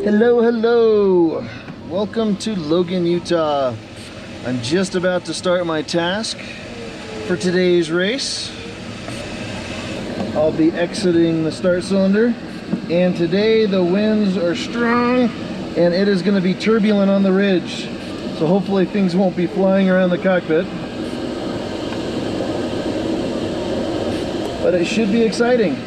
Hello, hello. Welcome to Logan, Utah. I'm just about to start my task for today's race. I'll be exiting the start cylinder, and today the winds are strong and it is going to be turbulent on the ridge. So hopefully things won't be flying around the cockpit. But it should be exciting.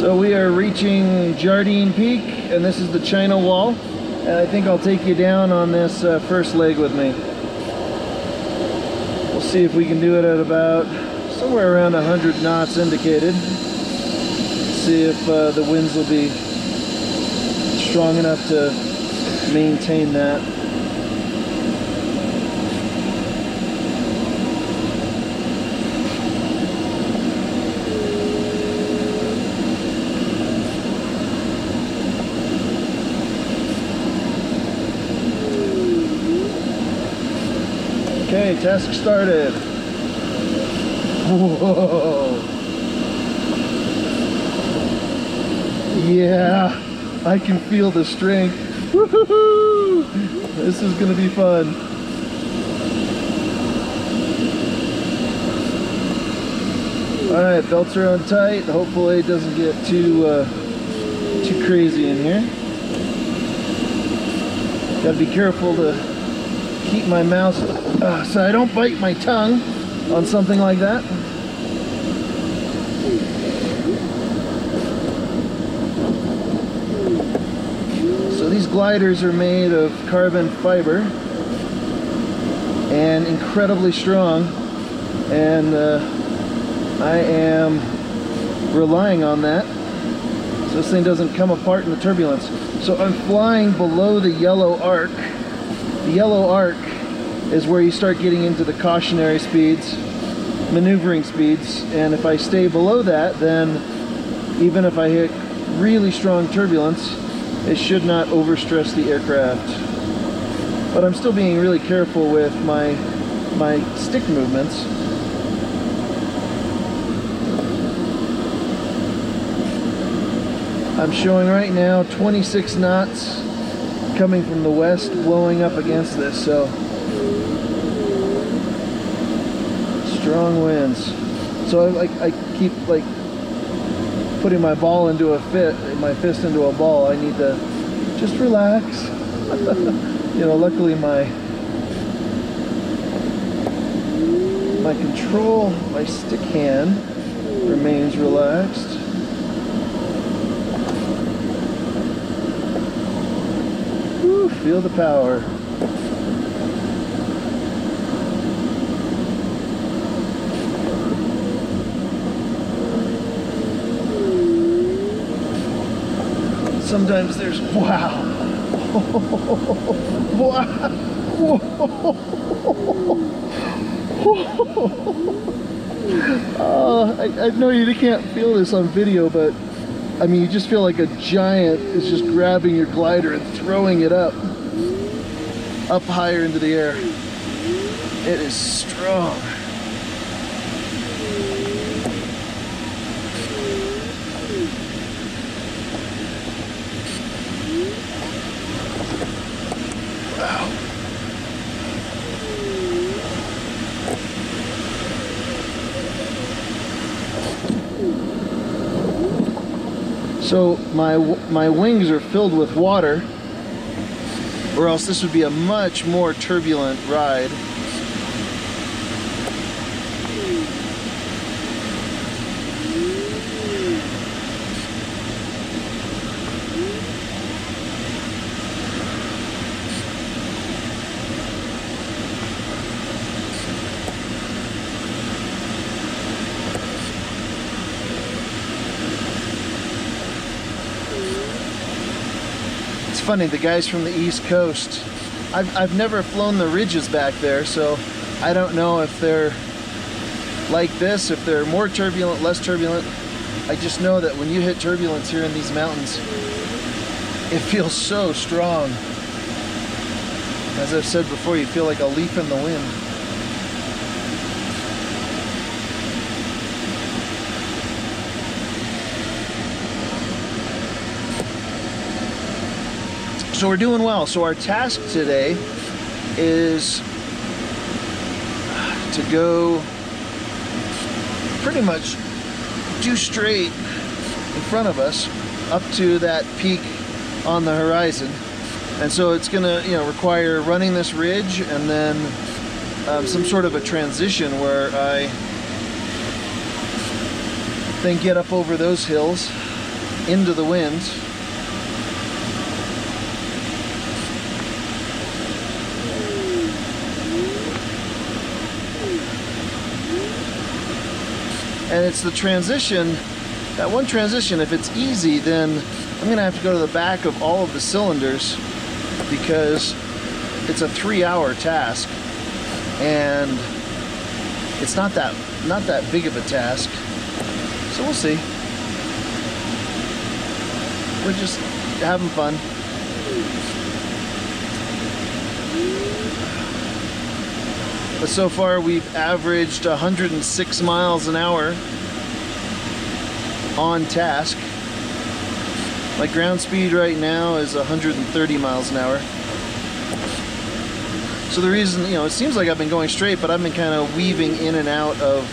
So we are reaching Jardine Peak, and this is the China Wall. And I think I'll take you down on this first leg with me. We'll see if we can do it at about somewhere around 100 knots indicated. See if the winds will be strong enough to maintain that. Okay, task started. Whoa. Yeah, I can feel the strength. Woohoo! This is gonna be fun. Alright, belts are on tight. Hopefully it doesn't get too crazy in here. Gotta be careful to keep my mouth so I don't bite my tongue on something like that. So these gliders are made of carbon fiber and incredibly strong, and I am relying on that so this thing doesn't come apart in the turbulence. So I'm flying below the yellow arc. The yellow arc is where you start getting into the cautionary speeds, maneuvering speeds, and if I stay below that, then even if I hit really strong turbulence, it should not overstress the aircraft. But I'm still being really careful with my stick movements. I'm showing right now 26 knots coming from the west, blowing up against this, so strong winds. So I keep like putting my ball into a my fist into a ball. I need to just relax. You know, luckily my control, my stick hand remains relaxed. Woo, feel the power. Sometimes there's, wow. Wow. I know you can't feel this on video, but I mean, you just feel like a giant is just grabbing your glider and throwing it up higher into the air. It is strong. Wow. So my wings are filled with water, or else this would be a much more turbulent ride. It's funny, the guys from the East Coast, I've never flown the ridges back there, so I don't know if they're like this, if they're more turbulent, less turbulent. I just know that when you hit turbulence here in these mountains, it feels so strong. As I've said before, you feel like a leaf in the wind. So we're doing well. So our task today is to go pretty much due straight in front of us up to that peak on the horizon. And so it's gonna, require running this ridge and then some sort of a transition where I then get up over those hills into the wind. And it's the transition, that one transition, if it's easy, then I'm gonna have to go to the back of all of the cylinders because it's a 3-hour task and it's not that big of a task. So we'll see. We're just having fun. But so far we've averaged 106 miles an hour on task. My ground speed right now is 130 miles an hour. So the reason, it seems like I've been going straight, but I've been kind of weaving in and out of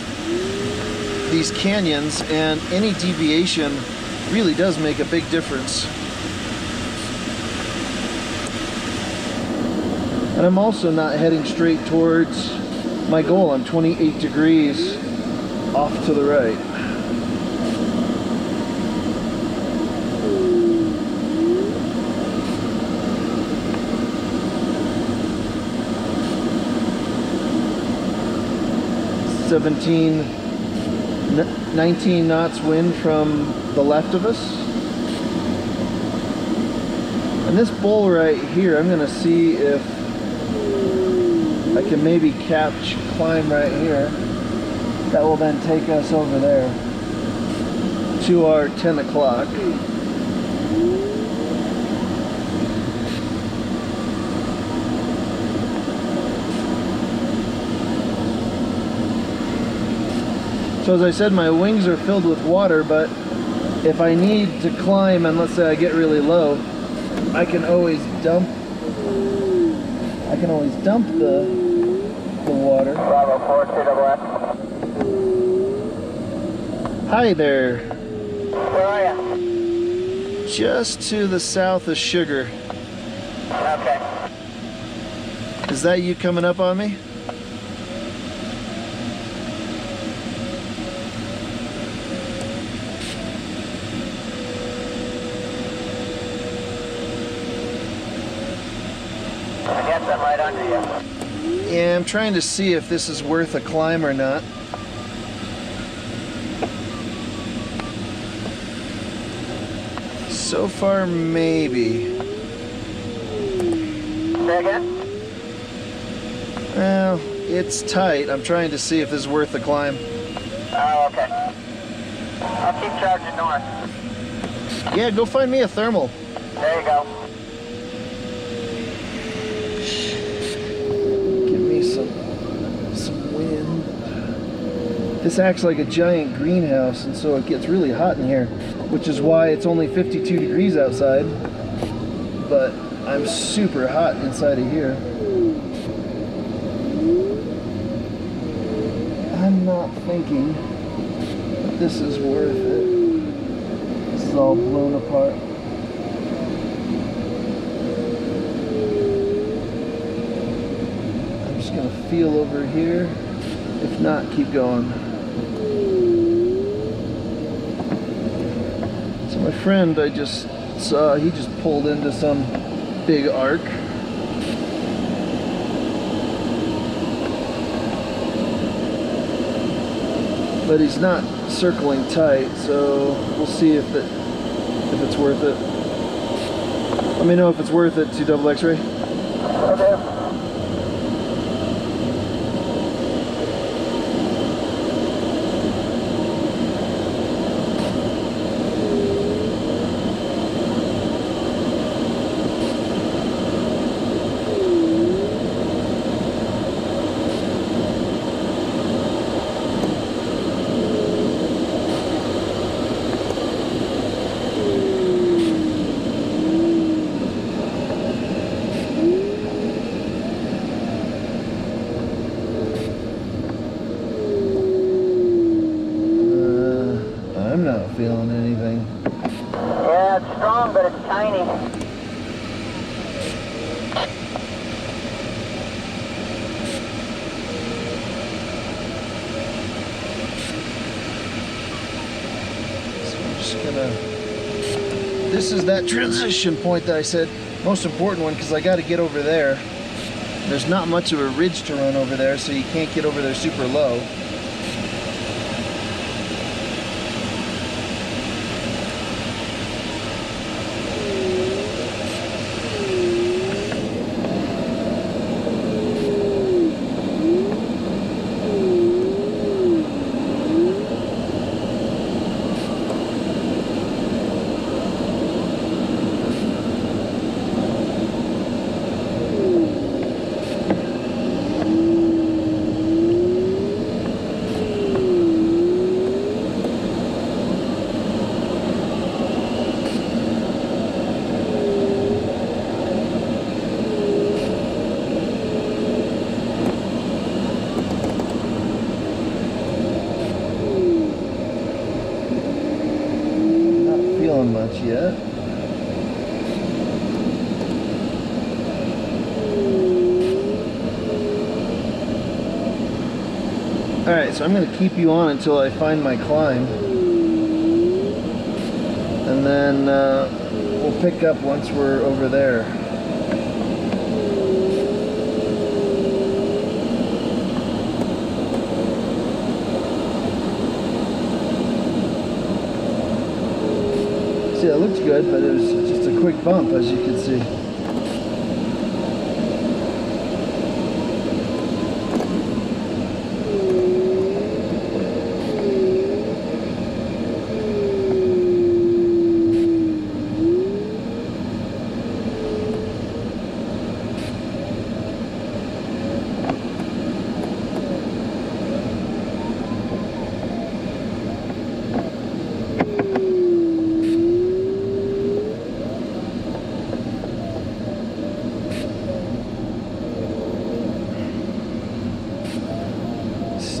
these canyons, and any deviation really does make a big difference. And I'm also not heading straight towards my goal. I'm 28 degrees off to the right. (17, 19 knots wind from the left of us. And this bowl right here, I'm gonna see if I can maybe climb right here. That will then take us over there to our 10 o'clock. So as I said, my wings are filled with water, but if I need to climb and let's say I get really low, I can always dump the water. Bravo 4, TWX. Hi there. Where are you? Just to the south of Sugar. Okay. Is that you coming up on me? Yes, I'm right under you. Yeah, I'm trying to see if this is worth a climb or not. So far, maybe. Say again? Well, it's tight. I'm trying to see if this is worth the climb. Oh, okay. I'll keep charging north. Yeah, go find me a thermal. There you go. Give me some wind. This acts like a giant greenhouse, and so it gets really hot in here, which is why it's only 52 degrees outside, but I'm super hot inside of here. I'm not thinking that this is worth it. This is all blown apart. I'm just gonna feel over here. If not, keep going. So my friend I just saw, he just pulled into some big arc. But he's not circling tight, so we'll see if it's worth it. Let me know if it's worth it to double X-ray. Okay. raining. This is that transition point that I said, most important one, because I got to get over there. There's not much of a ridge to run over there, so you can't get over there super low. Much yet. Alright, so I'm going to keep you on until I find my climb. And then we'll pick up once we're over there. It looks good, but it was just a quick bump, as you can see.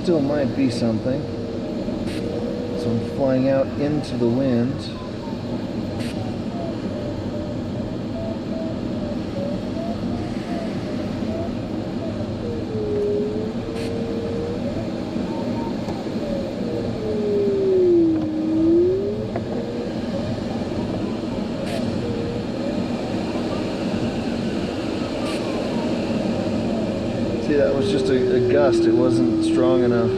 Still might be something. So I'm flying out into the wind. See, that was just a gust. It wasn't strong enough.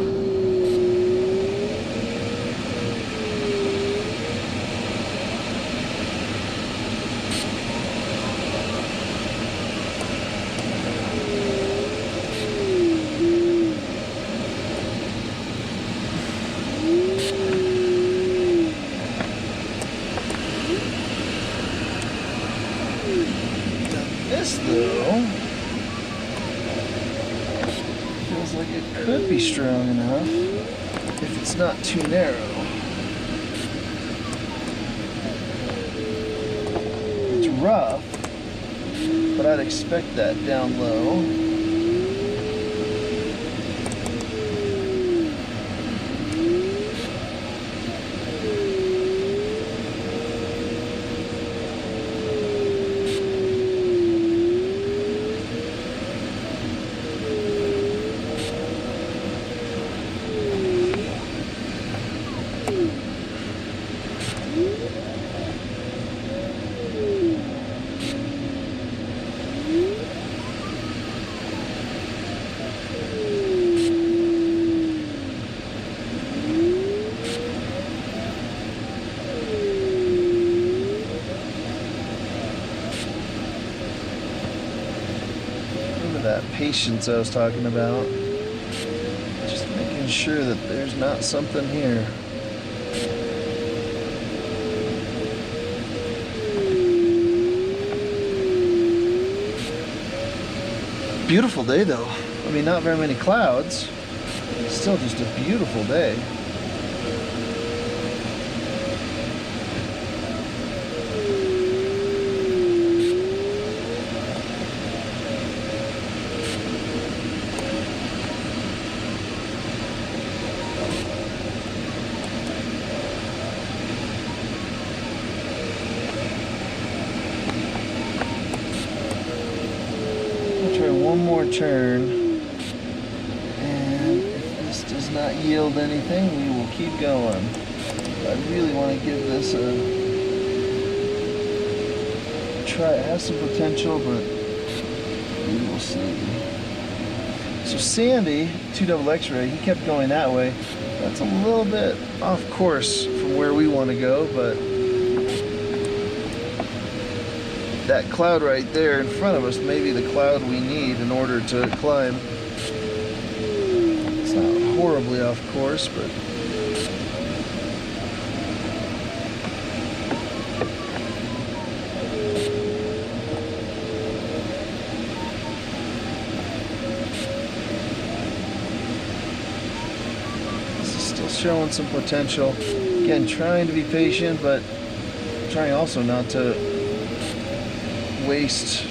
This, though, feels like it could be strong enough if it's not too narrow. It's rough, but I'd expect that down low. That patience I was talking about. Just making sure that there's not something here. Beautiful day though. I mean, not very many clouds. Still just a beautiful day. one more turn, and if this does not yield anything, we will keep going. I really want to give this a try. It has some potential, but we will see. So Sandy, 2 X-ray, he kept going that way. That's a little bit off course from where we want to go, but that cloud right there in front of us may be the cloud we need in order to climb. It's not horribly off course, but showing some potential. Again, trying to be patient, but trying also not to waste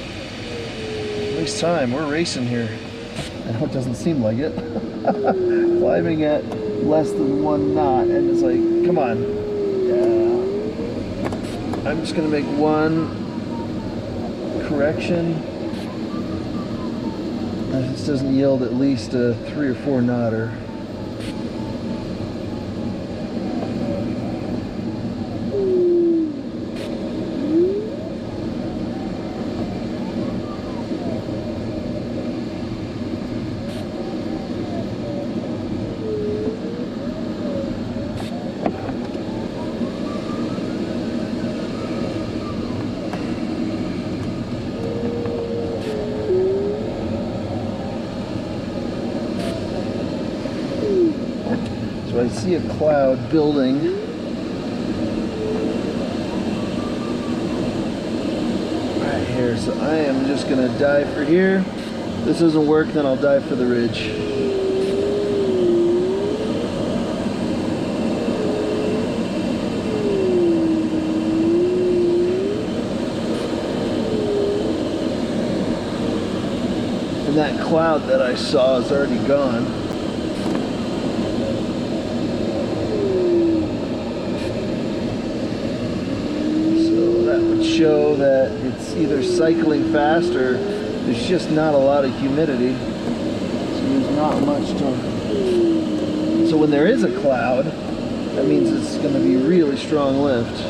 time. We're racing here. I know it doesn't seem like it. Climbing at less than 1 knot, and it's like, come on. Yeah. I'm just gonna make one correction. If this doesn't yield at least a 3 or 4 knotter. So I see a cloud building. Right here, so I am just gonna dive for here. If this doesn't work, then I'll dive for the ridge. And that cloud that I saw is already gone. Show that it's either cycling fast or there's just not a lot of humidity, so there's not much to. So when there is a cloud, that means it's going to be really strong lift.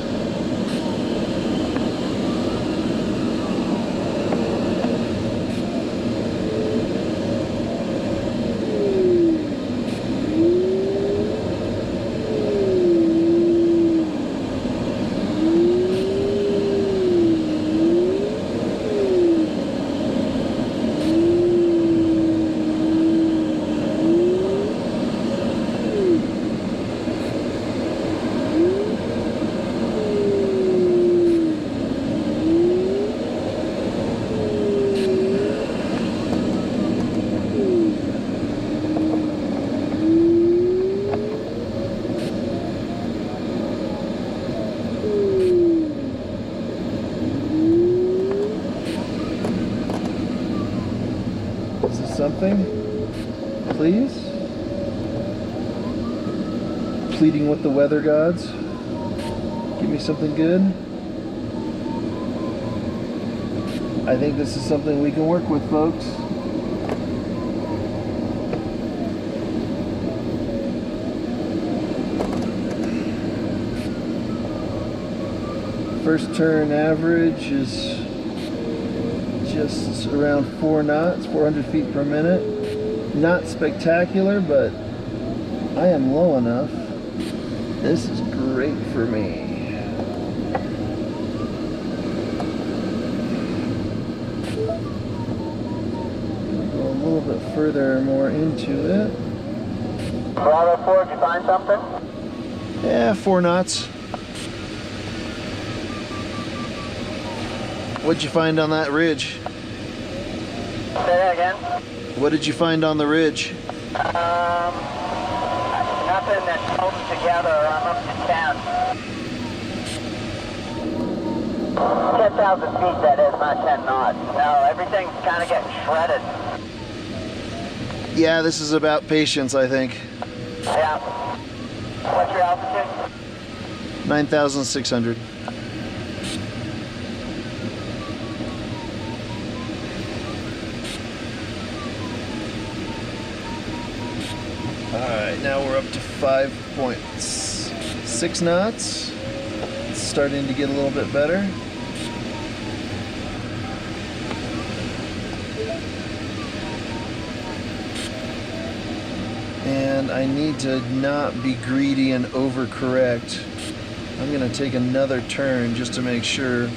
Something, please? Pleading with the weather gods. Give me something good. I think this is something we can work with, folks. First turn average is just around 4 knots, 400 feet per minute. Not spectacular, but I am low enough. This is great for me. Go a little bit further more into it. Bravo 4, did you find something? Yeah, 4 knots. What'd you find on that ridge? Say that again? What did you find on the ridge? Nothing that's holding together. I'm up to 10. 10,000 feet, that is, not 10 knots. No, everything's kind of getting shredded. Yeah, this is about patience, I think. Yeah. What's your altitude? 9,600. right, now we're up to 5.6 knots. It's starting to get a little bit better. And I need to not be greedy and overcorrect. I'm gonna take another turn just to make sure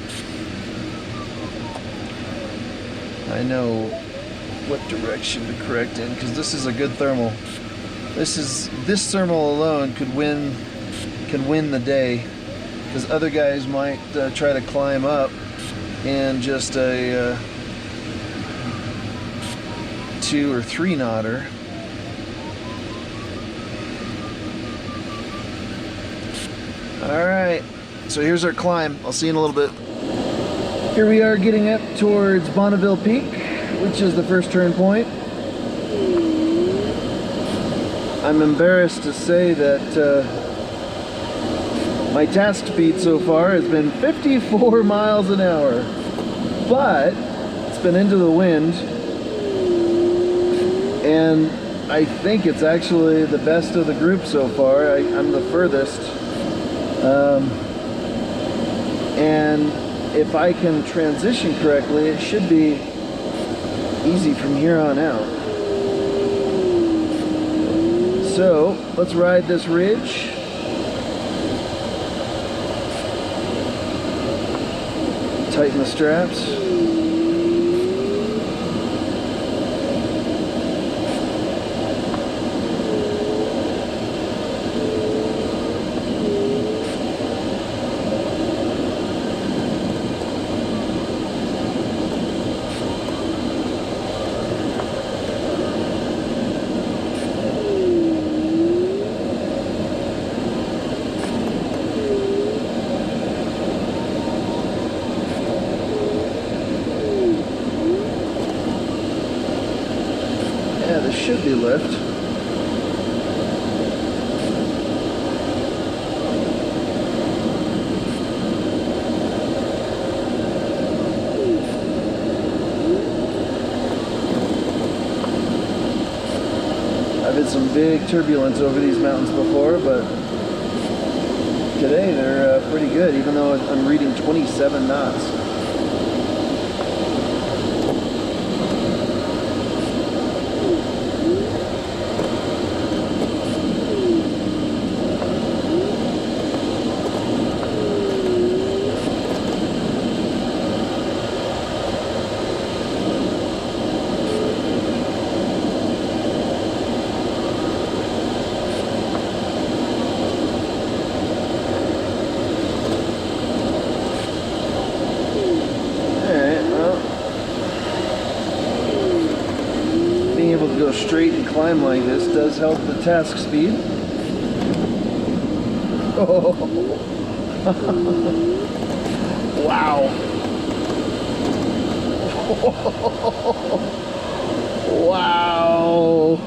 I know what direction to correct in, because this is a good thermal. This thermal alone can win the day, because other guys might try to climb up in just a 2 or 3 knotter. All right, so here's our climb. I'll see you in a little bit. Here we are getting up towards Bonneville Peak, which is the first turn point. I'm embarrassed to say that my task speed so far has been 54 miles an hour, but it's been into the wind, and I think it's actually the best of the group so far. I'm the furthest, and if I can transition correctly, it should be easy from here on out. So let's ride this ridge. Tighten the straps. Yeah, this should be lift. I've had some big turbulence over these mountains before, but today they're pretty good, even though I'm reading 27 knots. Go straight and climb like this does help the task speed. Oh. Wow. Wow.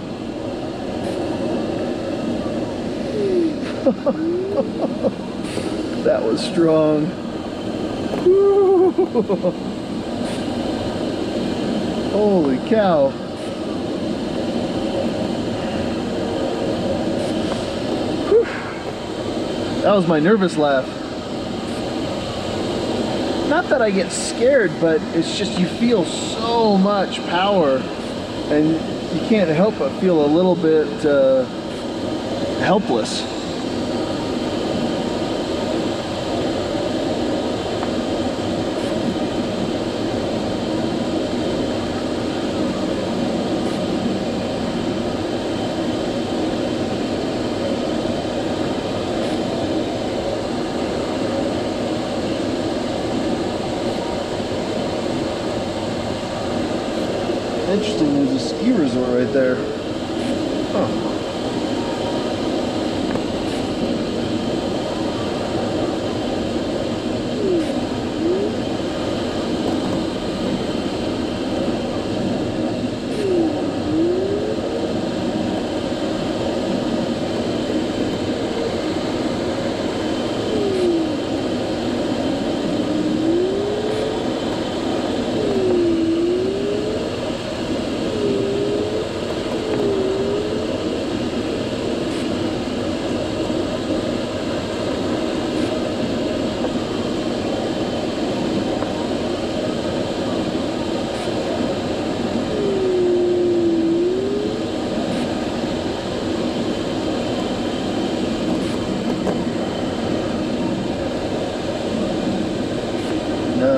That was strong. Holy cow. That was my nervous laugh. Not that I get scared, but it's just you feel so much power and you can't help but feel a little bit helpless. Interesting, there's a ski resort right there. Huh.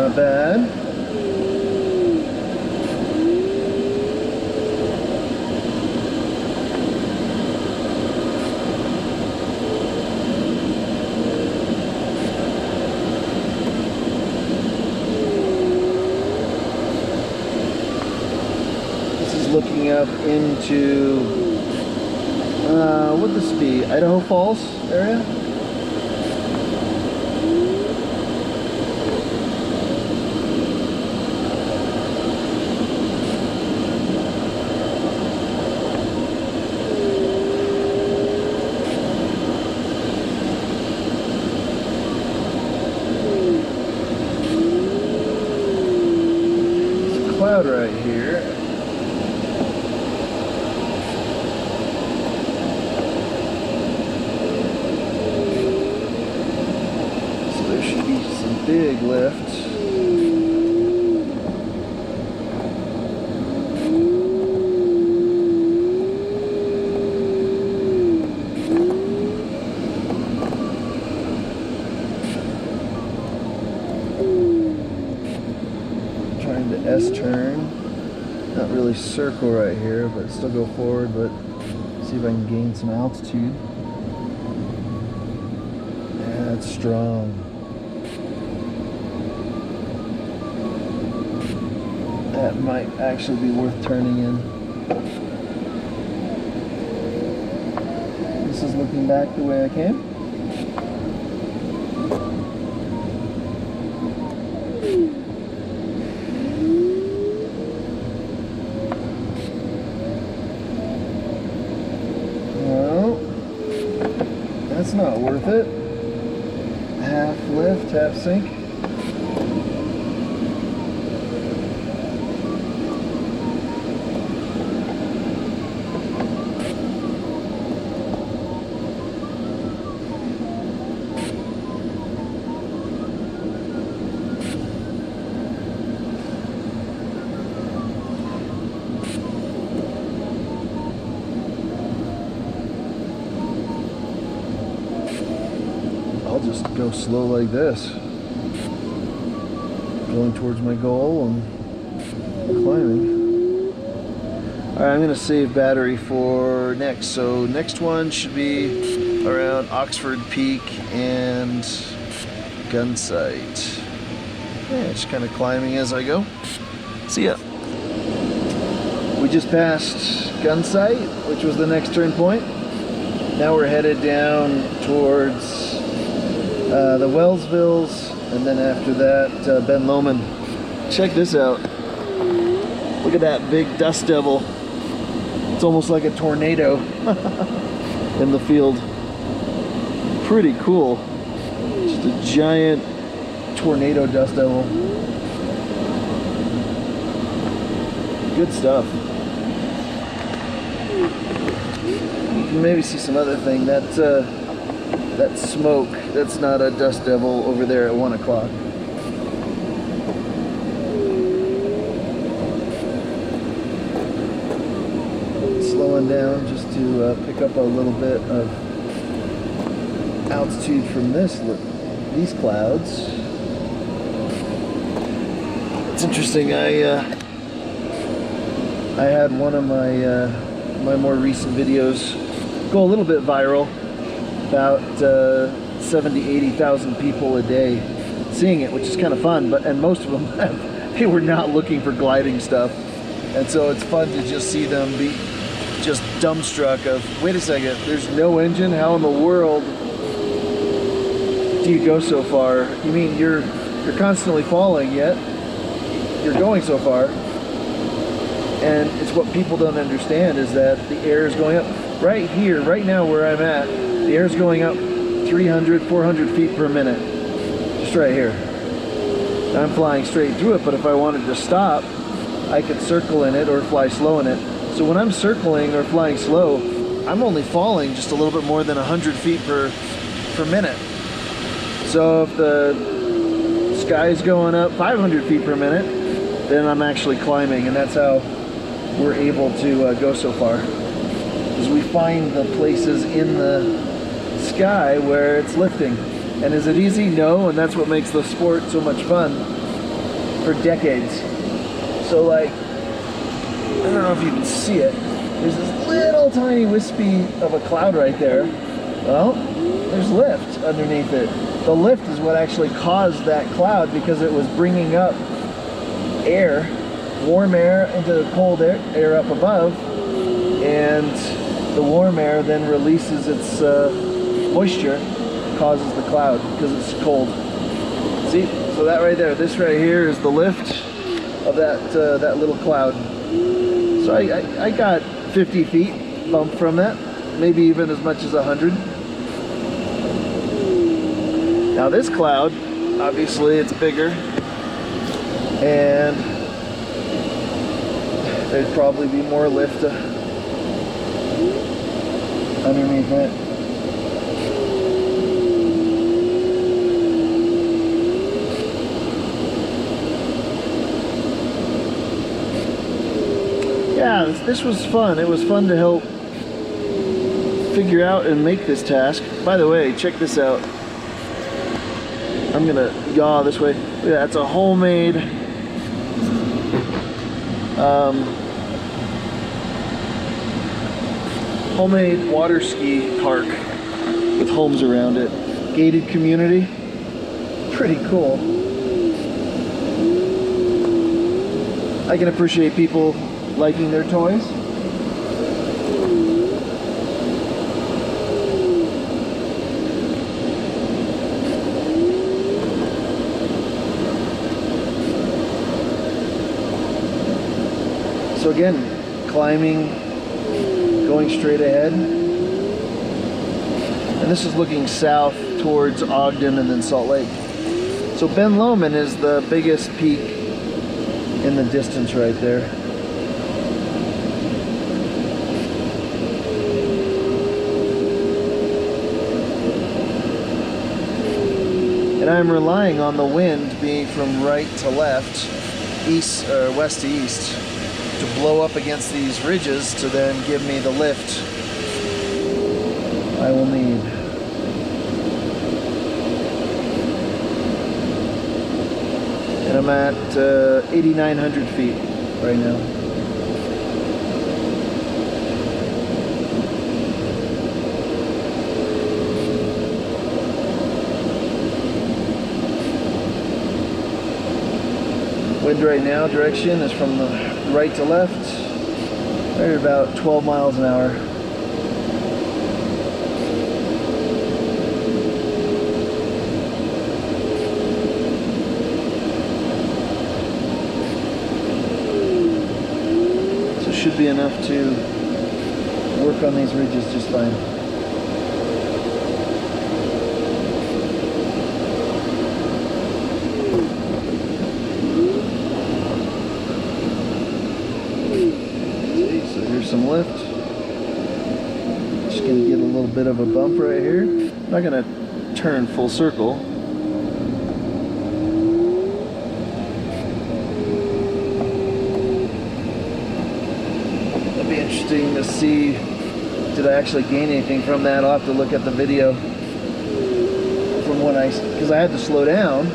not bad. This is looking up into, what would this be? Idaho Falls area? Cloud right here. So there should be some big lift. Trying to S-turn, not really circle right here, but still go forward, but see if I can gain some altitude. Yeah, it's strong. That might actually be worth turning in. This is looking back the way I came. That's not worth it. Half lift, half sink. I'll just go slow like this, going towards my goal and climbing. Alright, I'm going to save battery for next. So next one should be around Oxford Peak and Gunsight. Yeah, just kind of climbing as I go. See ya. We just passed Gunsight, which was the next turn point. Now we're headed down towards the Wellsvilles, and then after that, Ben Lomond. Check this out. Look at that big dust devil. It's almost like a tornado in the field. Pretty cool. Just a giant tornado dust devil. Good stuff. You can maybe see some other thing. That smoke, that's not a dust devil over there at 1 o'clock. Slowing down just to pick up a little bit of altitude from these clouds. It's interesting. I had one of my more recent videos go a little bit viral. About 70,000-80,000 people a day seeing it, which is kind of fun. And most of them they were not looking for gliding stuff, and so it's fun to just see them be just dumbstruck of, wait a second, there's no engine. How in the world do you go so far? You mean you're constantly falling, yet you're going so far? And it's what people don't understand is that the air is going up right here, right now where I'm at. The air is going up 300, 400 feet per minute, just right here. I'm flying straight through it, but if I wanted to stop, I could circle in it or fly slow in it. So when I'm circling or flying slow, I'm only falling just a little bit more than 100 feet per minute. So if the sky's going up 500 feet per minute, then I'm actually climbing, and that's how we're able to go so far. Because we find the places in the sky where it's lifting. And is it easy? No, and that's what makes the sport so much fun. for decades. So like, I don't know if you can see it. There's this little tiny wispy of a cloud right there. Well, there's lift underneath it. The lift is what actually caused that cloud because it was bringing up air, warm air into the cold air up above, and the warm air then releases its moisture, causes the cloud because it's cold. See, so that right there, this right here is the lift of that little cloud. So I got 50 feet bump from that, maybe even as much as 100. Now this cloud, obviously it's bigger, and there'd probably be more lift underneath it. Yeah, this was fun. It was fun to help figure out and make this task. By the way, check this out. I'm gonna yaw this way. Look at that, it's a homemade homemade water ski park with homes around it. Gated community. Pretty cool. I can appreciate people liking their toys. So again, climbing, going straight ahead. And this is looking south towards Ogden and then Salt Lake. So Ben Lomond is the biggest peak in the distance right there. And I'm relying on the wind being from right to left, east or west to east, to blow up against these ridges to then give me the lift I will need. And I'm at 8,900 feet right now. Wind right now, direction is from the right to left, right at about 12 miles an hour. So it should be enough to work on these ridges just fine. Some lift. Just gonna get a little bit of a bump right here. I'm not gonna turn full circle. It'll be interesting to see, did I actually gain anything from that? I'll have to look at the video from when because I had to slow down,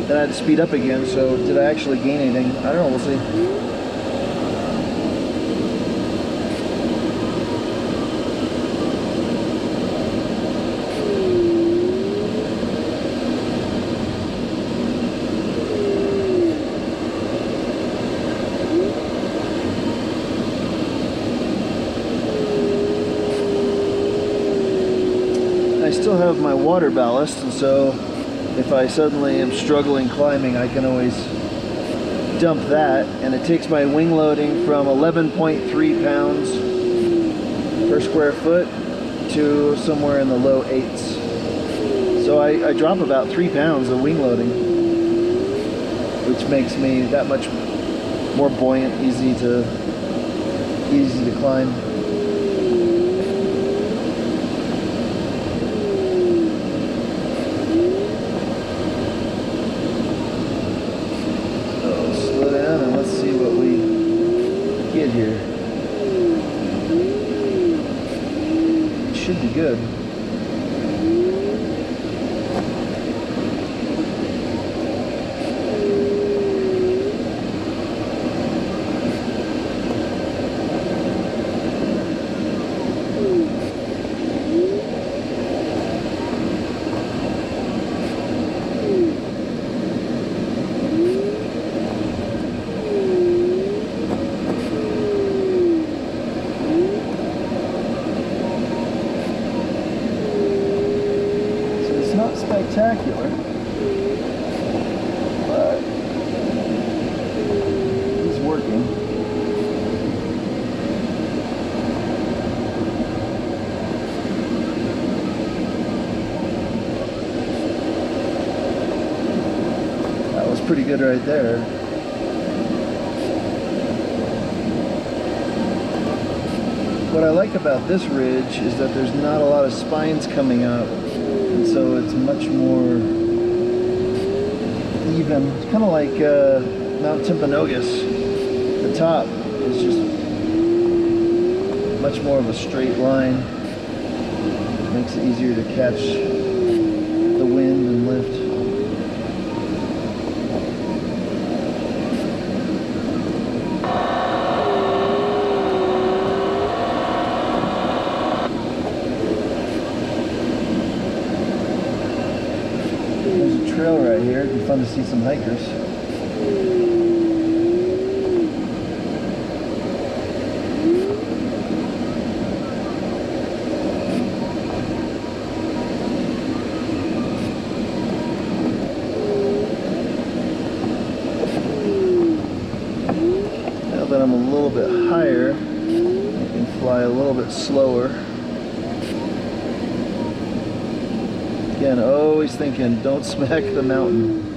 then I had to speed up again, so did I actually gain anything? I don't know, we'll see. I still have my water ballast, and so if I suddenly am struggling climbing, I can always dump that, and it takes my wing loading from 11.3 pounds per square foot to somewhere in the low 8s. So I drop about 3 pounds of wing loading, which makes me that much more buoyant, easy to climb. Here should be good. pretty good right there. What I like about this ridge is that there's not a lot of spines coming up, and so it's much more even. It's kind of like Mount Timpanogos. The top is just much more of a straight line. It makes it easier to catch the wind and lift. There's a trail right here. It'd be fun to see some hikers. That I'm a little bit higher, I can fly a little bit slower. Again, always thinking, don't smack the mountain.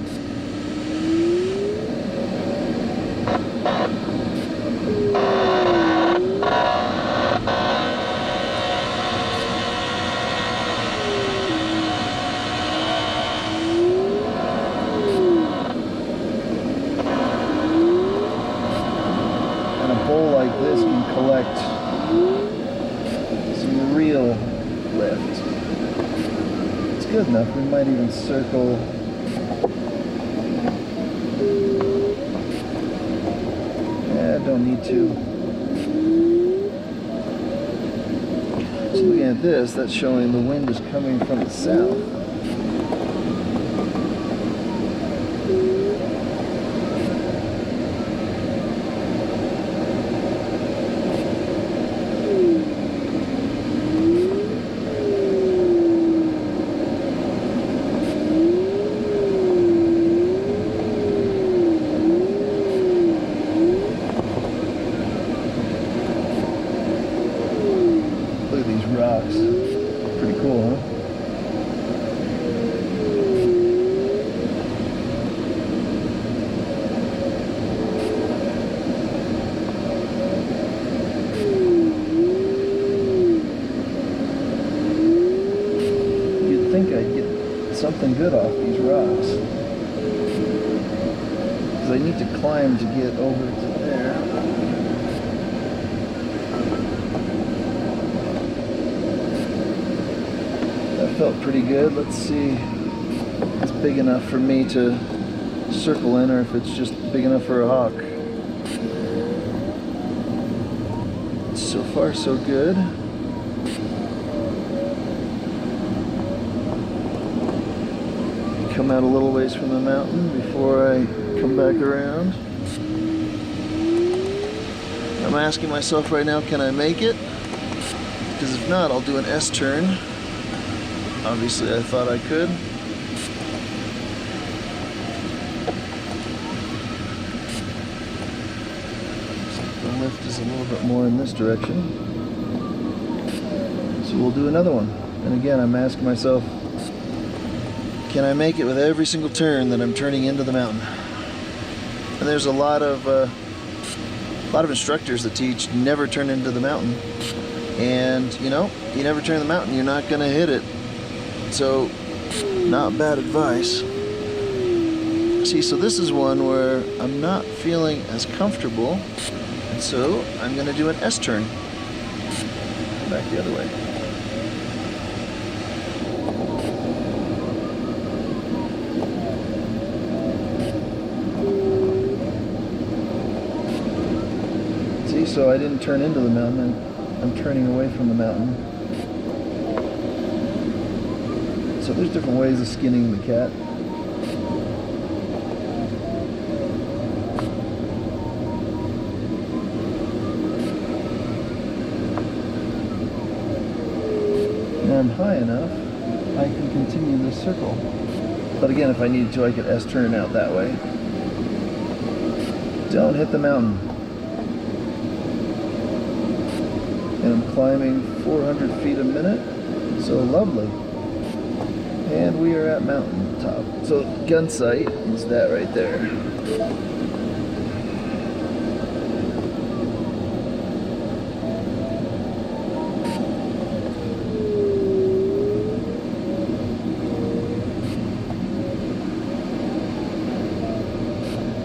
Like this can collect some real lift. It's good enough. We might even circle. Yeah, don't need to. So looking at this, that's showing the wind is coming from the south. Rocks. Pretty cool, huh? You'd think I'd get something good off these rocks. Because I need to climb to get over to there. Felt pretty good. Let's see if it's big enough for me to circle in or if it's just big enough for a hawk. So far so good. Come out a little ways from the mountain before I come back around. I'm asking myself right now, can I make it? Because if not, I'll do an S-turn. Obviously, I thought I could. The lift is a little bit more in this direction. So we'll do another one. And again, I'm asking myself, can I make it with every single turn that I'm turning into the mountain? And there's a lot of instructors that teach never turn into the mountain. And you know, you never turn the mountain, you're not gonna hit it. So, not bad advice. See, so this is one where I'm not feeling as comfortable, and so I'm going to do an S-turn. Back the other way. See, so I didn't turn into the mountain, I'm turning away from the mountain. So there's different ways of skinning the cat. Now I'm high enough, I can continue this circle. But again, if I needed to, I could S-turn out that way. Don't hit the mountain. And I'm climbing 400 feet a minute, so lovely. And we are at mountain top. top. So gun sight is that right there.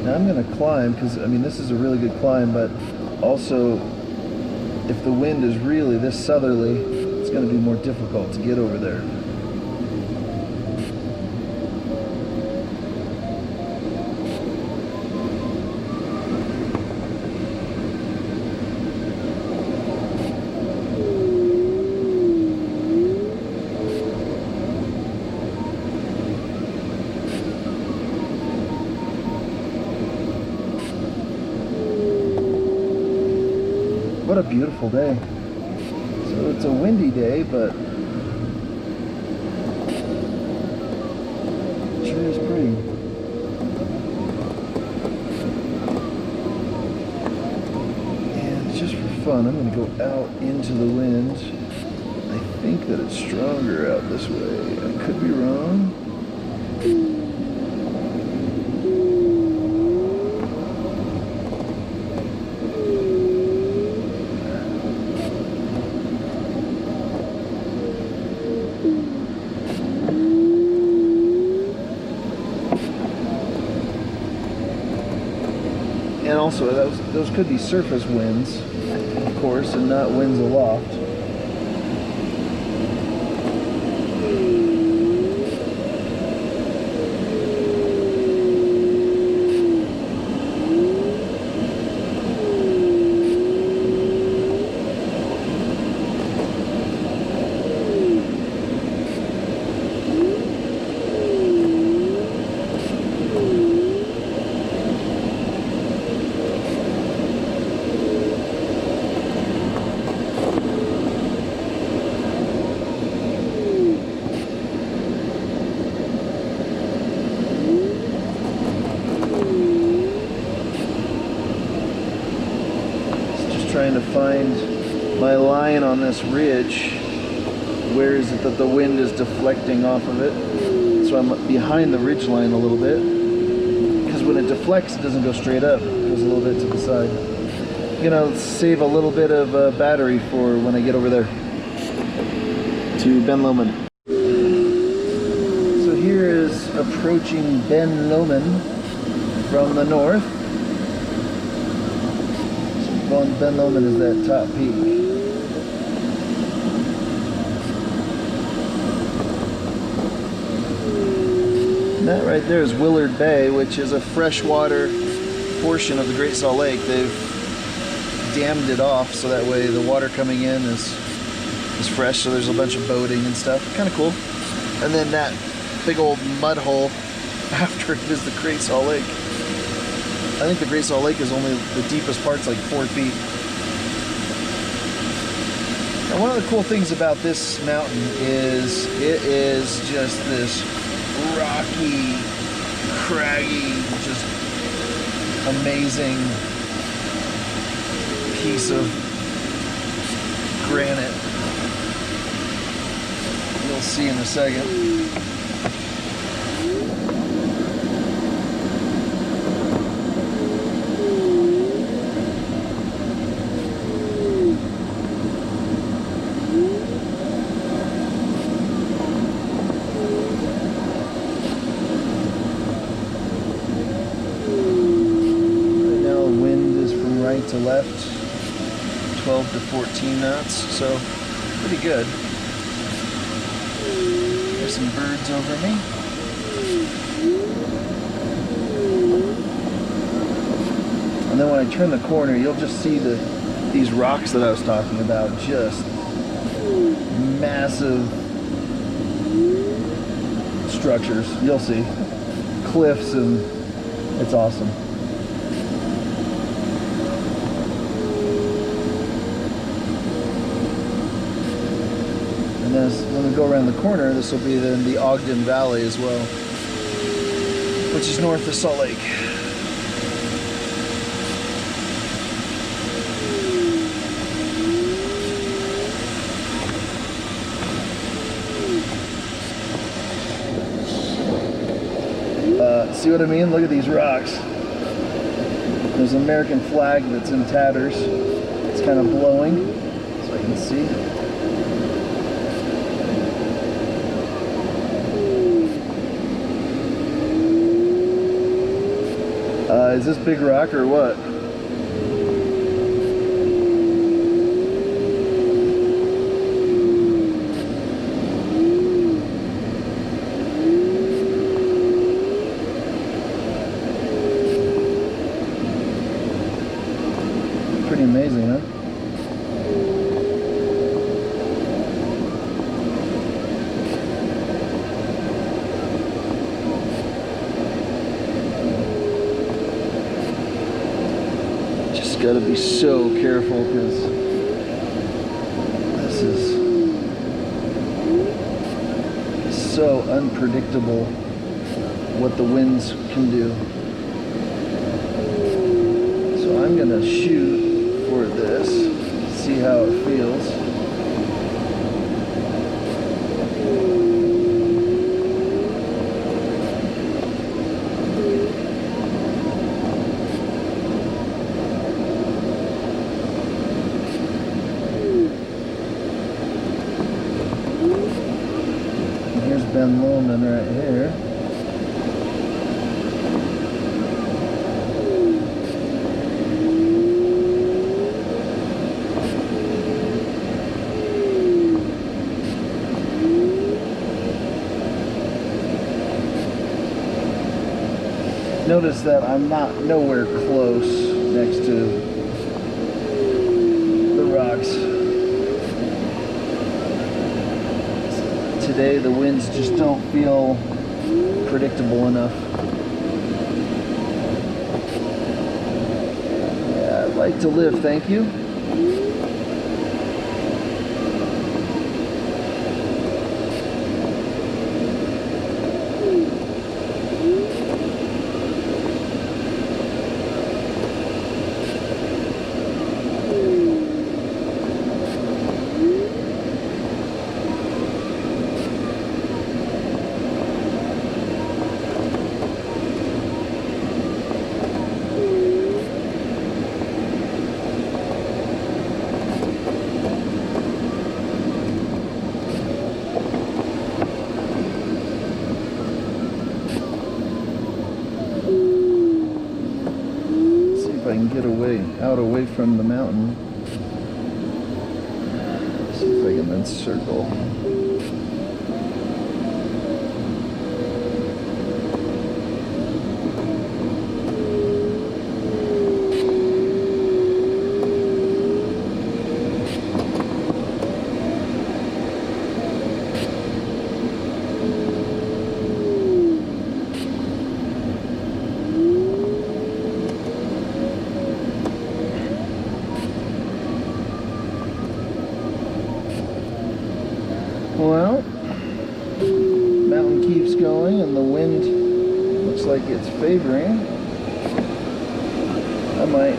Now I'm going to climb because, I mean, this is a really good climb, but also if the wind is really this southerly, it's going to be more difficult to get over there. What a beautiful day. So it's a windy day, but it sure is pretty. And just for fun, I'm going to go out into the wind. I think that it's stronger out this way. I could be wrong. And also, those could be surface winds, of course, and not winds aloft. Trying to find my line on this ridge. Where is it that the wind is deflecting off of it? So I'm behind the ridge line a little bit, because when it deflects it doesn't go straight up, it goes a little bit to the side. I'm gonna save a little bit of battery for when I get over there to Ben Lomond. So here is approaching Ben Lomond from the north. Ben Lomond is that top peak. And that right there is Willard Bay, which is a freshwater portion of the Great Salt Lake. They've dammed it off so that way the water coming in is fresh, so there's a bunch of boating and stuff. Kind of cool. And then that big old mud hole after it is the Great Salt Lake. I think the Great Salt Lake is only the deepest part's like 4 feet. And one of the cool things about this mountain is it is just this rocky, craggy, just amazing piece of granite. You'll see in a second. To left, 12 to 14 knots, so pretty good. There's some birds over me. And then when I turn the corner, you'll just see these rocks that I was talking about, just massive structures. You'll see cliffs, and it's awesome. And then when we go around the corner, this will be then the Ogden Valley as well, which is north of Salt Lake. See what I mean? Look at these rocks. There's an American flag that's in tatters. It's kind of blowing, so I can see. Is this big rock or what? Pretty amazing, huh? Got to be so careful because this is so unpredictable what the winds can do. So I'm gonna shoot for this, see how it feels. Logan right here. Notice that I'm not nowhere close next to the rocks. Today the winds just don't feel predictable enough. Yeah, I'd like to live, thank you. Get away from the mountain. See if I can then circle. Well, mountain keeps going and the wind looks like it's favoring. I might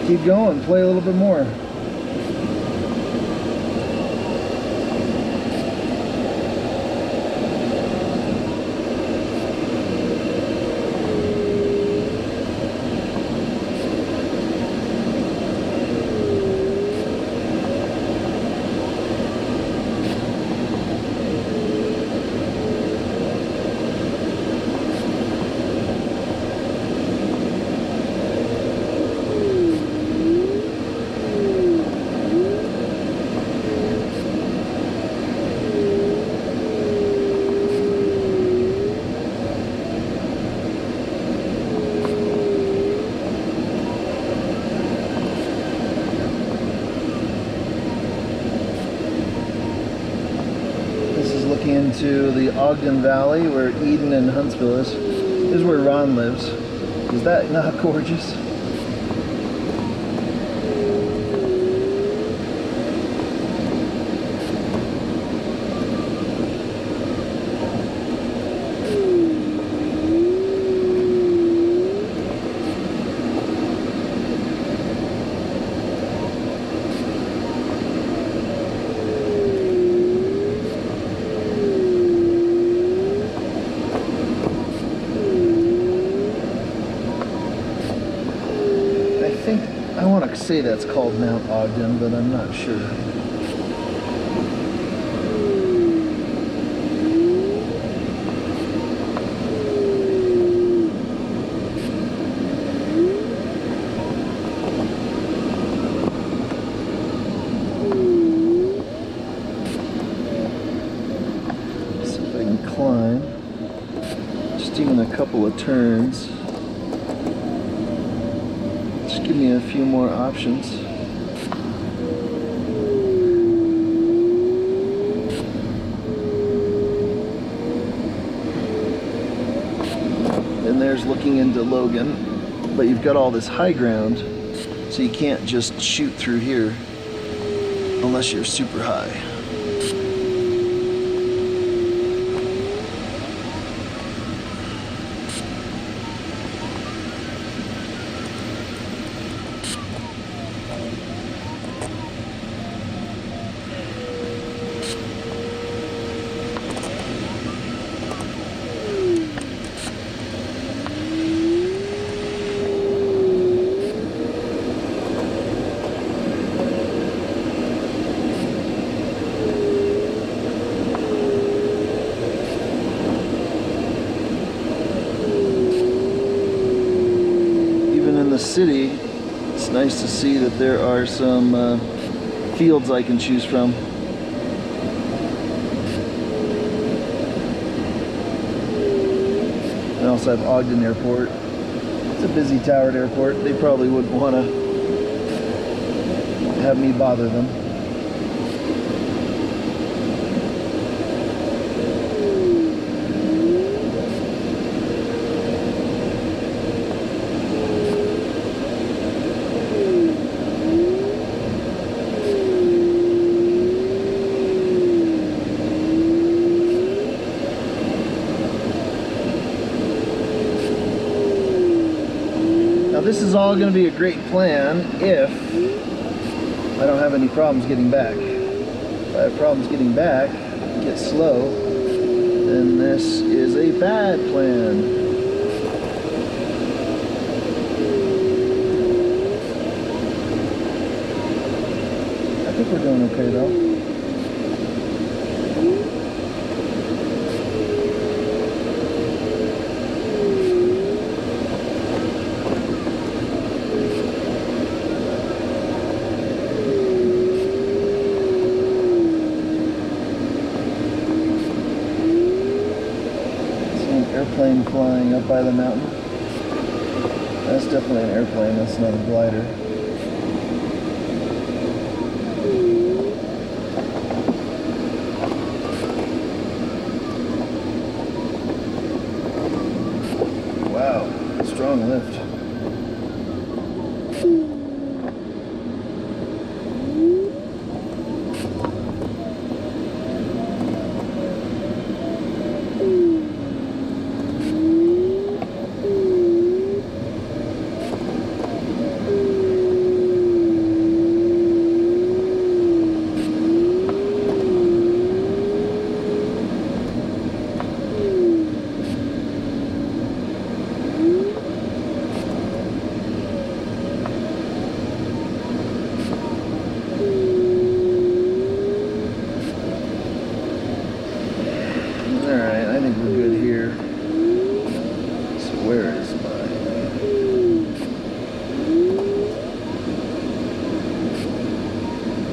keep going, play a little bit more. Into the Ogden Valley where Eden and Huntsville is. This is where Ron lives. Is that not gorgeous? think, I want to say that's called Mount Ogden, but I'm not sure. See if I can climb. Just even a couple of turns. Just give me a few more options. And there's looking into Logan, but you've got all this high ground, so you can't just shoot through here unless you're super high. City, it's nice to see that there are some fields I can choose from. I also have Ogden Airport. It's a busy towered airport. They probably wouldn't want to have me bother them. This is all going to be a great plan if I don't have any problems getting back. If I have problems getting back, get slow, then this is a bad plan. I think we're doing okay though. Airplane flying up by the mountain. That's definitely an airplane, that's not a glider. Wow, strong lift.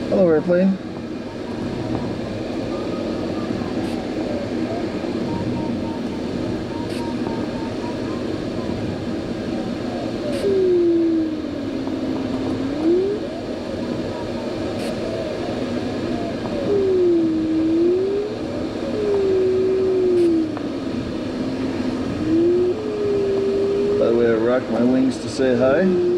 Hello, airplane. By the way, I rock my wings to say hi.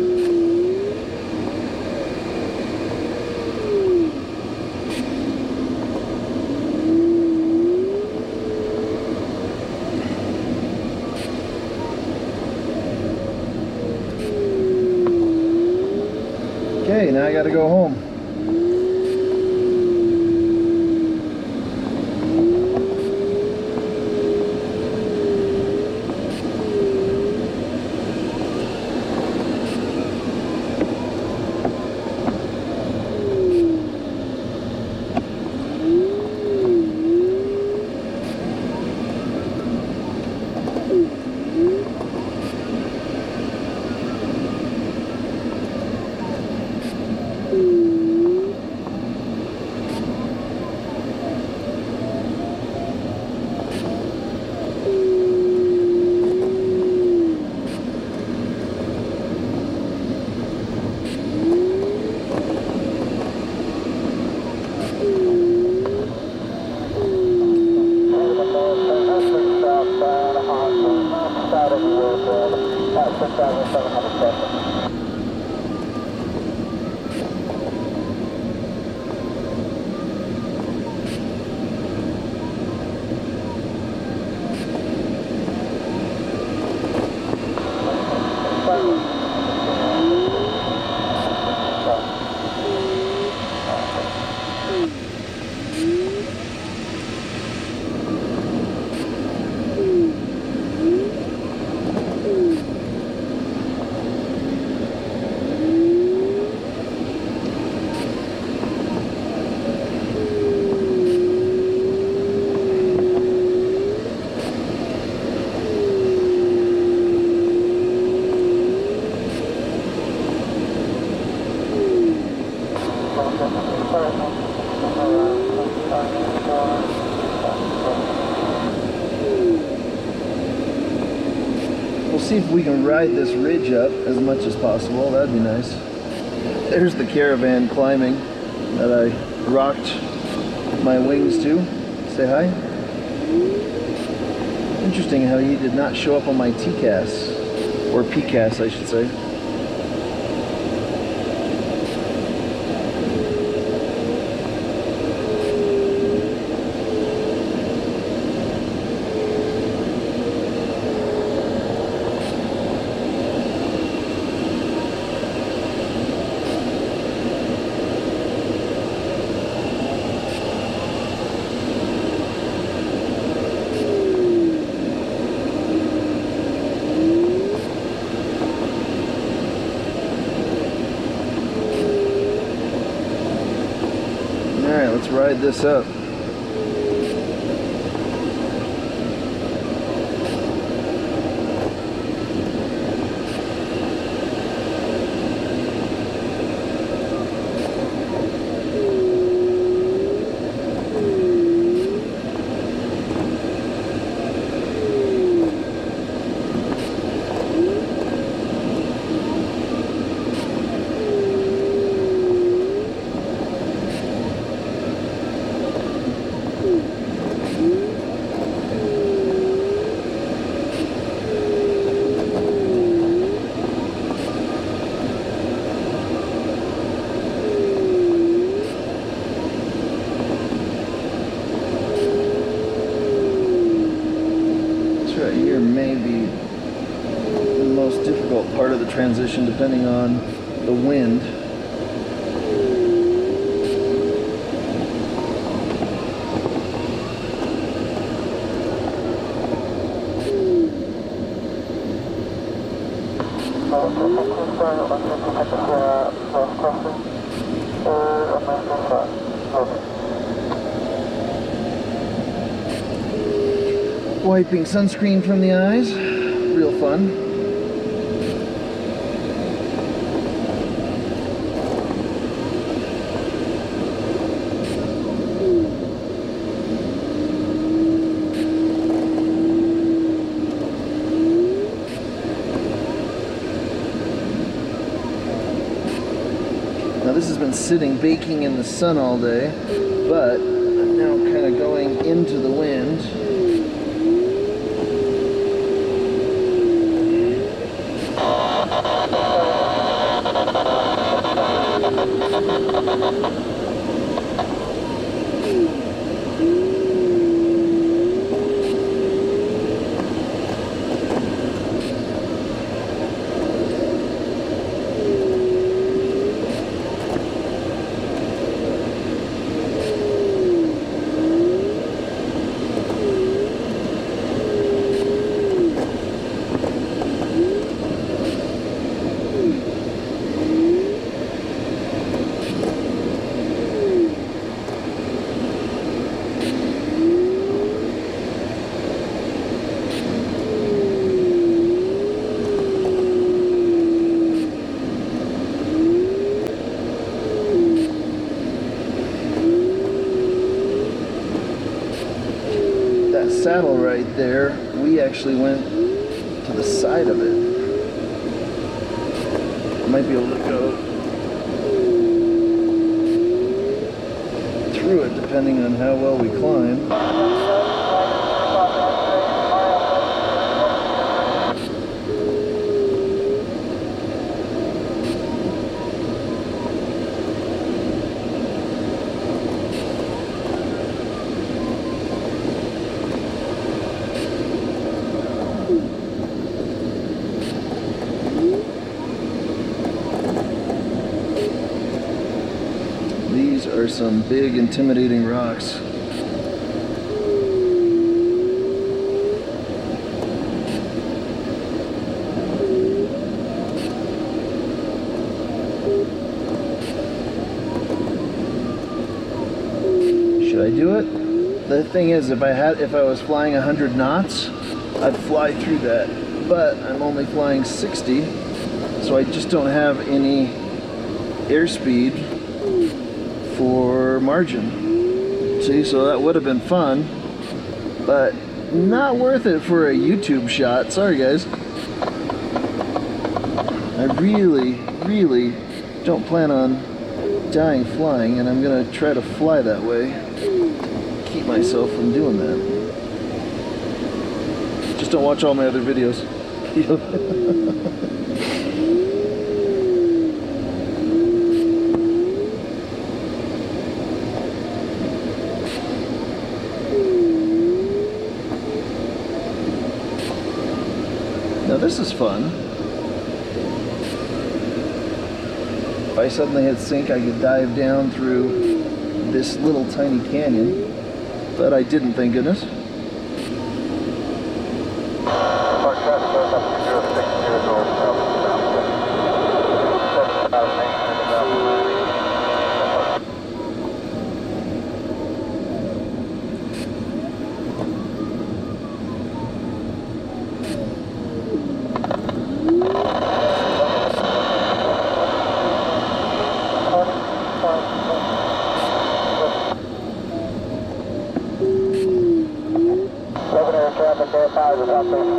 Okay, now I gotta go home. We'll see if we can ride this ridge up as much as possible. That'd be nice. There's the caravan climbing that I rocked my wings to. Say hi. Interesting how he did not show up on my TCAS, or PCAS I should say. Let's ride this up. Part of the transition depending on the wind. Wiping sunscreen from the eyes, real fun. Now this has been sitting baking in the sun all day, but I'm now kind of going into the wind. Saddle right there, we actually went to the side of it. I might be able to go through it depending on how well we climb. these are some big, intimidating rocks. Should I do it? The thing is, if I was flying 100 knots, I'd fly through that. But I'm only flying 60, so I just don't have any airspeed for margin. See, so that would have been fun, but not worth it for a YouTube shot. Sorry guys. I really don't plan on dying flying, and I'm gonna try to fly that way. Keep myself from doing that. Just don't watch all my other videos. Now this is fun. If I suddenly hit sink, I could dive down through this little tiny canyon, but I didn't, thank goodness.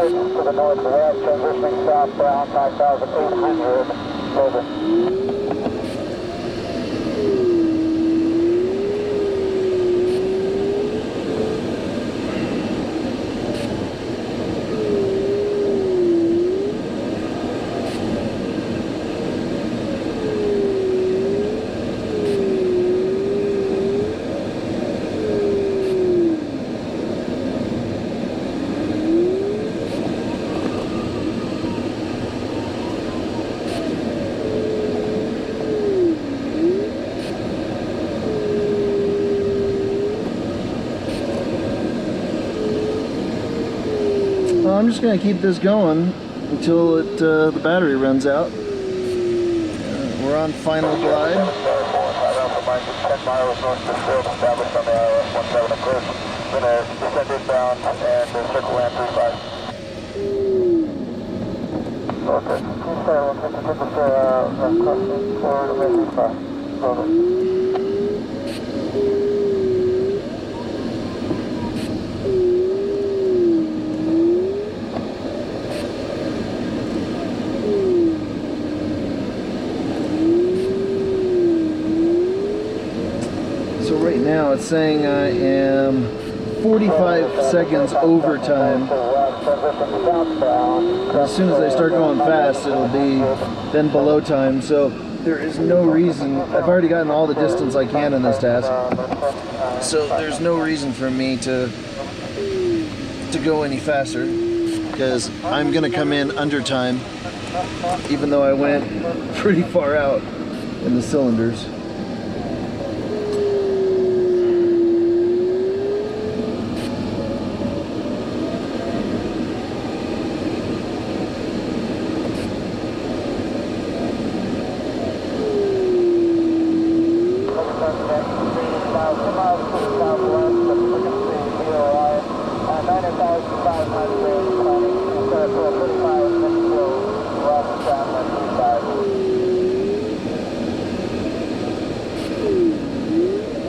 To the northwest, transitioning southbound, 5,800, over. I'm just going to keep this going until the battery runs out. We're on final glide. 10 miles north of field, established on the ILS-17 approach. Going to descend inbound and circle land 35. Okay. Please stay 150 crossing forward to 35. Over. Now it's saying I am 45 seconds over time. As soon as I start going fast, it'll be then below time. So there is no reason. I've already gotten all the distance I can in this task. So there's no reason for me to go any faster, because I'm gonna come in under time, even though I went pretty far out in the cylinders.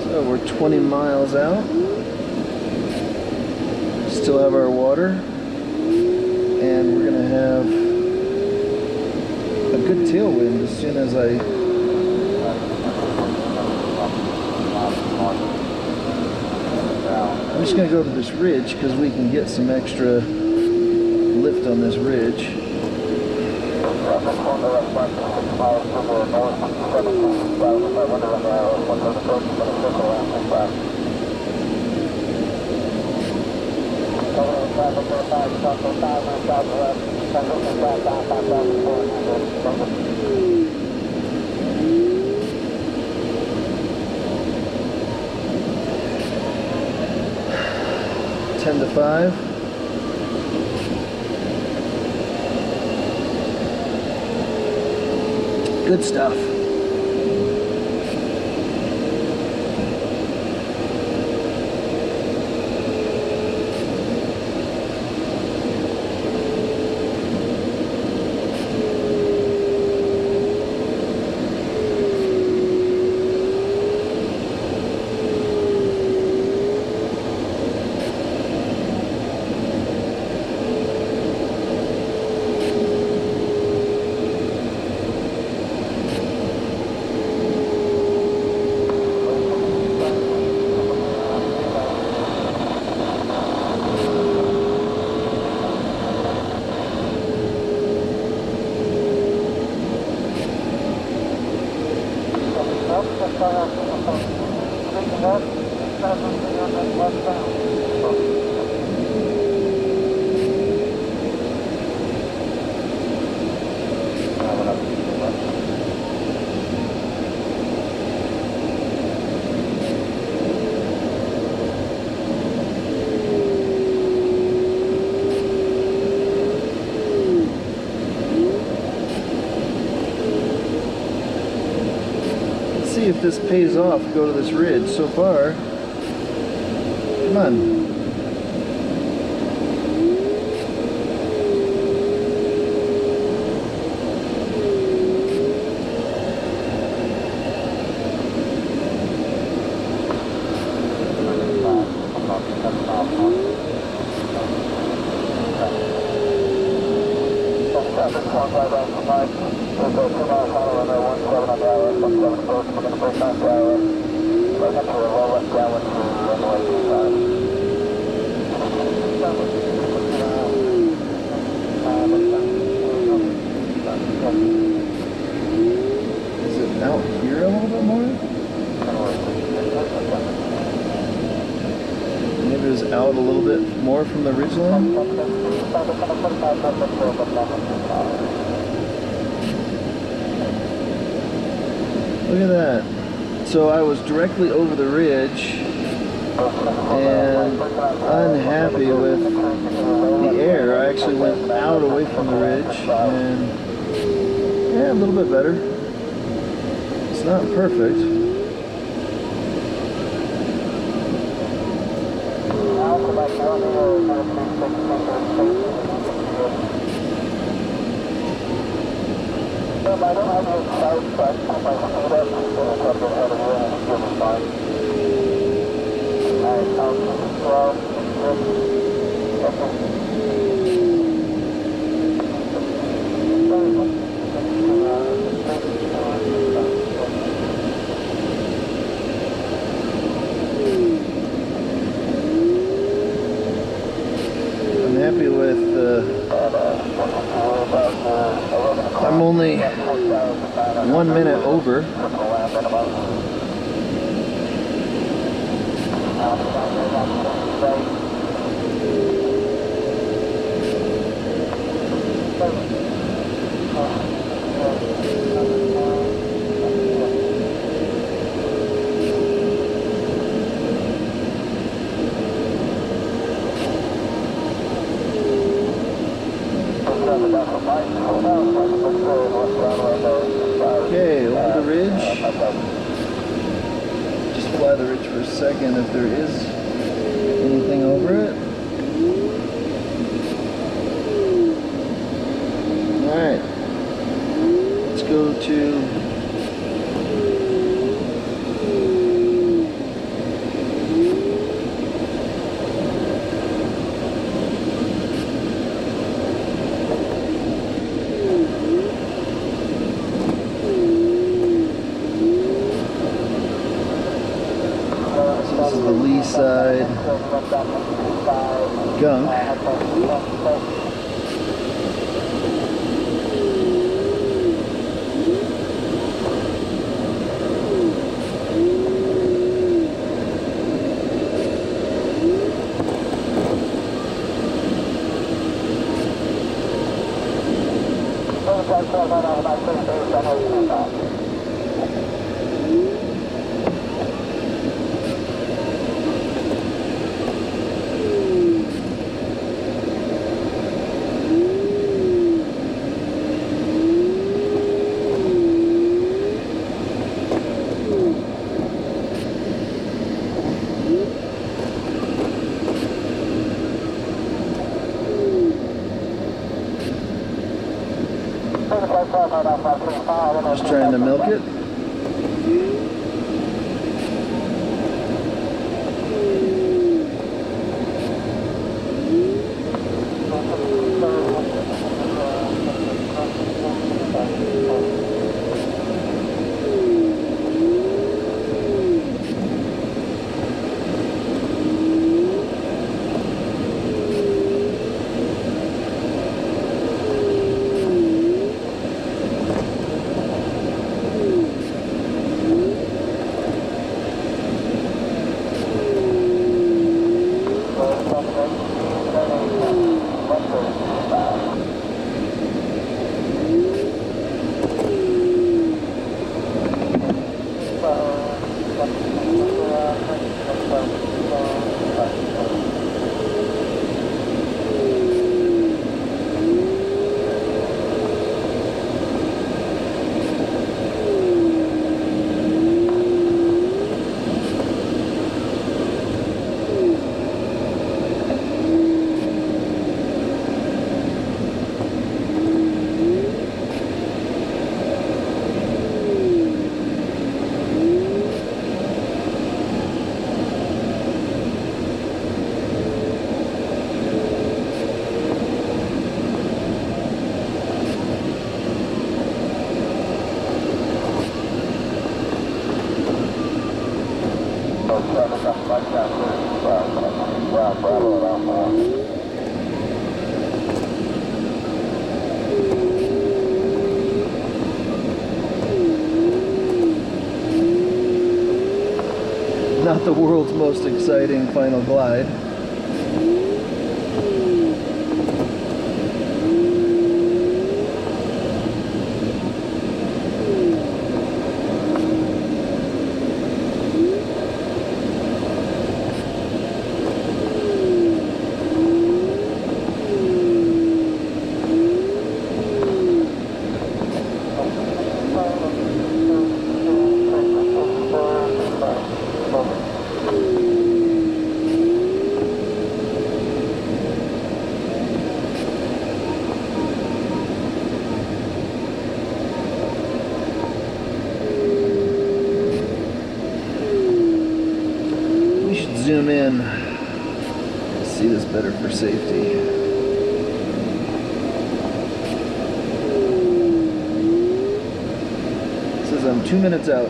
So we're 20 miles out. Still have our water, and we're gonna have a good tailwind as soon as I'm just gonna go to this ridge because we can get some extra lift on this ridge. 10 to 5. Good stuff. See if this pays off to go to this ridge. So far, come on. Is it out here a little bit more? Maybe it was out a little bit more from the ridgeline? Look at that. So I was directly over the ridge and unhappy with the air. I actually went out away from the ridge and yeah, a little bit better. It's not perfect. I don't have any sight, but I put my feet up and up ahead of you and give me fine. Alright, I'll I'm happy with I'm only 1 minute over. Okay, over the ridge. Just fly the ridge for a second if there is anything over it. Alright. Let's go to the lee side gunk. Just trying to milk it. Not the world's most exciting final glide. 2 minutes out.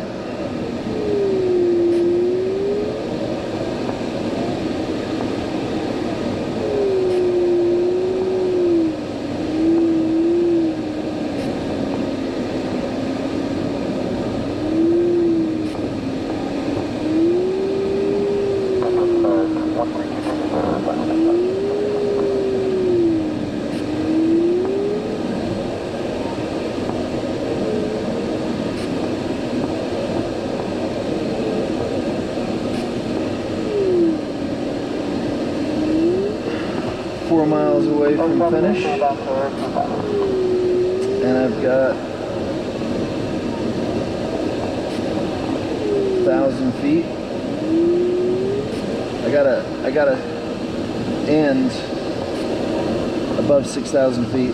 Miles away from finish, and I've got 1,000 feet. I gotta end above 6,000 feet.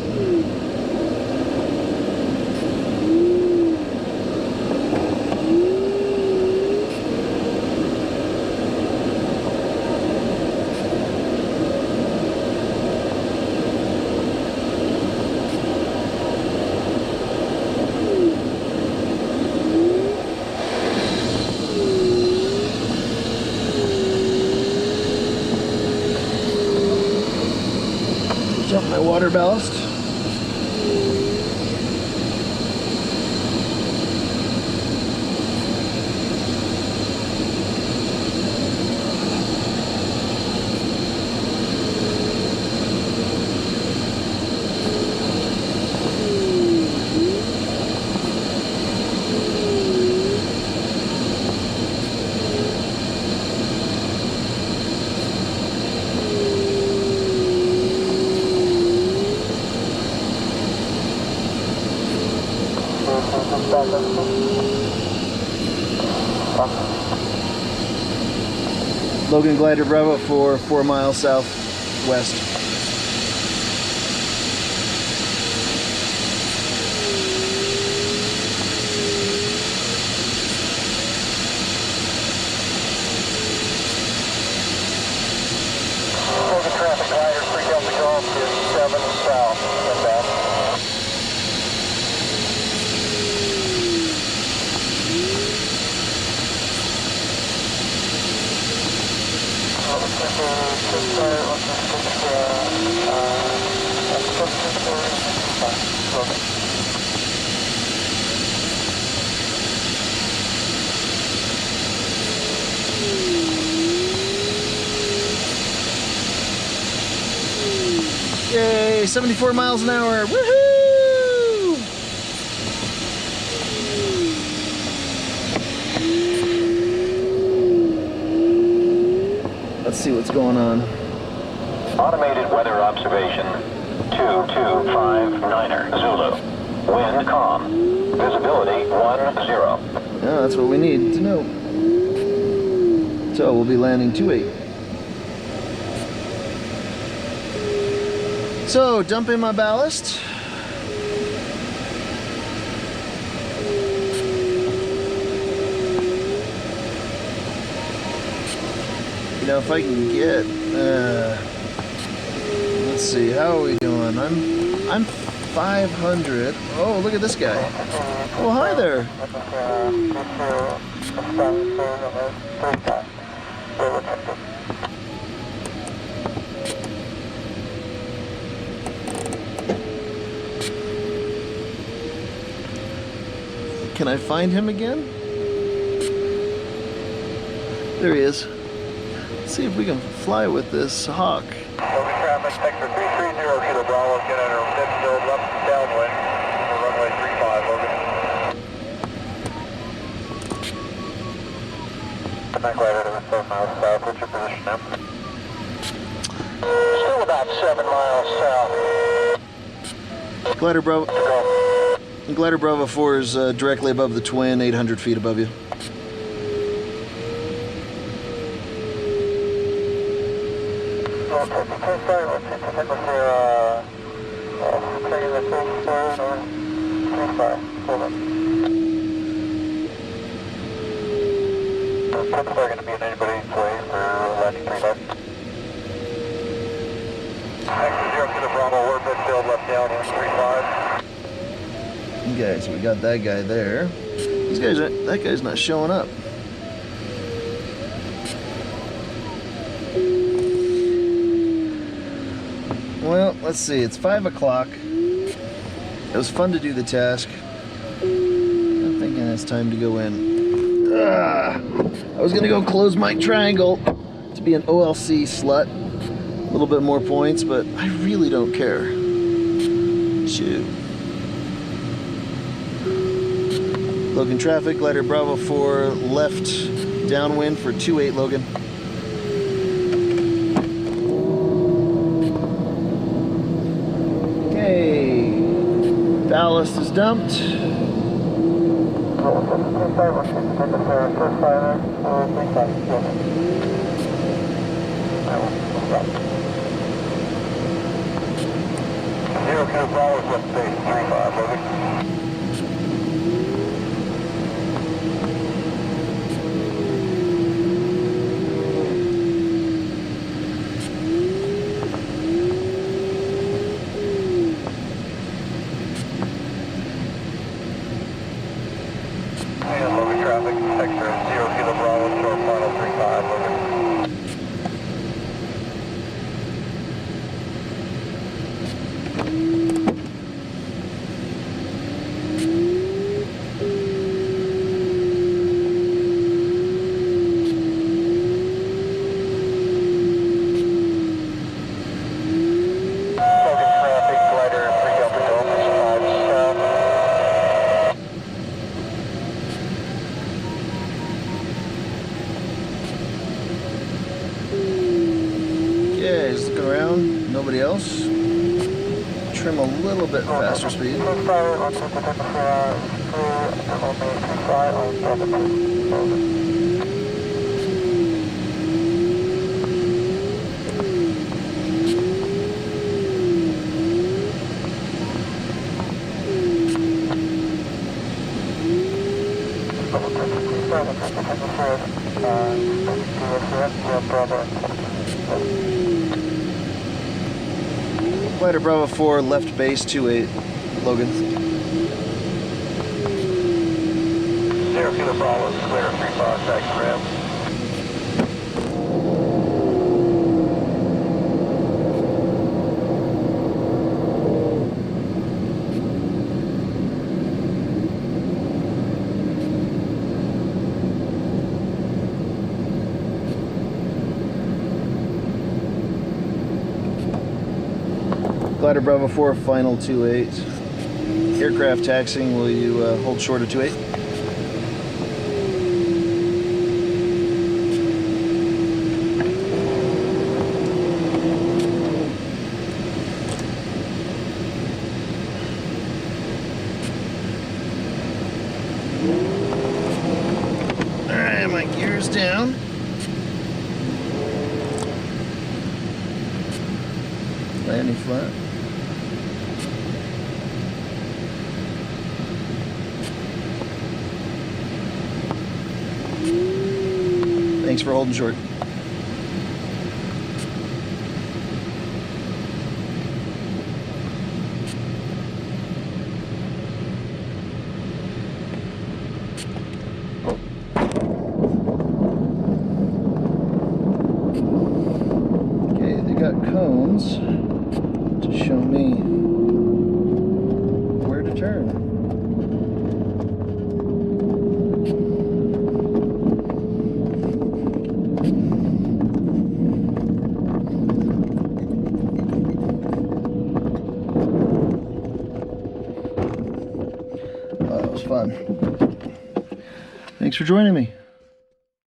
Jump my water ballast. Logan Glider Bravo for 4 miles southwest. Yay, 74 miles an hour. Woohoo! Let's see what's going on. Automated weather observation 2259er Zulu. Wind calm. Visibility 10. Yeah, that's what we need to know. So we'll be landing 28. So, dumping my ballast. You know, if I can get, let's see, how are we doing? I'm 500. Oh, look at this guy. Oh, hi there. Can I find him again? There he is. Let's see if we can fly with this hawk. Logan traffic, sector 330 Kilo Bravo, get under midfield left downwind for runway 35, Logan. Back glider to the 7 miles south, what's your position now? Still about 7 miles south. Glider Bravo. Glider Bravo 4 is directly above the twin, 800 feet above you. Going to be in anybody's way for landing 35. Exit 0 to the Bravo, we're midfield left down, 35. Okay, so we got that guy there. These guys are, that guy's not showing up. Well, let's see, it's 5 o'clock. It was fun to do the task. I'm thinking it's time to go in. I was gonna go close my triangle to be an OLC slut. A little bit more points, but I really don't care. Shoot. Logan traffic, glider Bravo 4 left downwind for 28 Logan. Okay, ballast is dumped. Zero Kilo Bravo, left base 35, Logan. Logan traffic, sector 0 Kilo Bravo, short final 35, Logan. Logan traffic, glider 3 Delta Golf, 5 south. Yeah, just looking around, nobody else. Trim a little bit faster speed. Glider Bravo 4 left base 28 Logan. 0 Kilo Bravo, clear 35, back ramp. Spider Bravo 4, final 28. Aircraft taxiing, will you hold short of 28? Alright, my gear's down. Landing flat. Thanks for holding short. Okay, they got cones to show me where to turn. That was fun. Thanks for joining me.